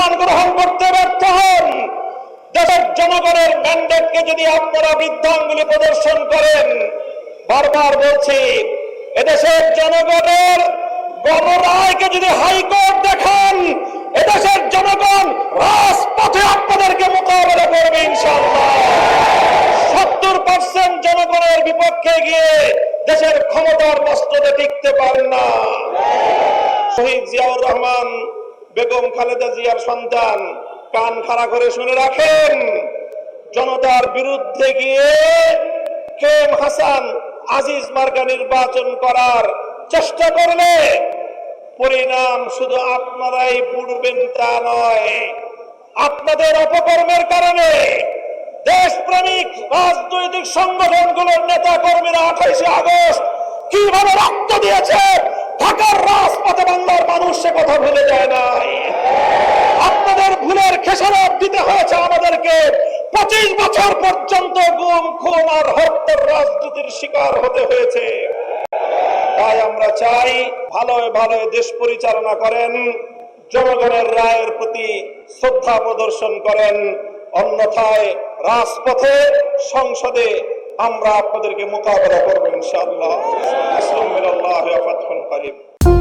অবস্থান গ্রহণ করতে ব্যর্থ হন, দেশের জনগণের ম্যান্ডেটকে যদি আপনারা বৃদ্ধাঙ্গুলি প্রদর্শন করেন, বারবার বলছি, এদেশের জনগণের গণরায়কে যদি হাইকোর্ট দেখান, এদেশের জনগণ রাজপথে আপনাদেরকে মোকাবেলা করবে ইনশাআল্লাহ। 70% জনগণের বিপক্ষে গিয়ে দেশের ক্ষমতার মস্তদে টিকতে পারেন না। শহীদ জিয়াউর রহমান, বেগম খালেদা জিয়ার সন্তান, কান খাড়া করে শুনে রাখেন, জনতার বিরুদ্ধে গিয়ে কেম হাসান আজিজ মার্কা নির্বাচন করার চেষ্টা করলে পরিণাম শুধু আপনারাই পড়বেন তা নয়, আপনাদের অপকর্মের কারণে দেশপ্রেমিক রাজনৈতিক সংগঠনগুলোর নেতা কর্মীরা 28 আগস্ট কিভাবে রক্ত দিয়েছে ঢাকার রাজপথে বাংলার মানুষ সে কথা ভুলে যায় নাই। আপনাদের ভুলের খেসারত দিতে হয়েছে আমাদেরকে। 25 বছর পর্যন্ত গুম খুন আর হত্যার রাজনীতির শিকার হতে হয়েছে। তাই আমরা চাই ভালোয় ভালোয় দেশ পরিচালনা করেন, জনগণের রায়ের প্রতি শ্রদ্ধা প্রদর্শন করেন, অন্যথায় রাজপথে সংসদে আমরা আপনাদেরকে মোকাবেলা করবো ইনশাআল্লাহ। আসসালামু আলাইকুম ওয়া রাহমাতুল্লাহি ওয়া বারাকাতুহু।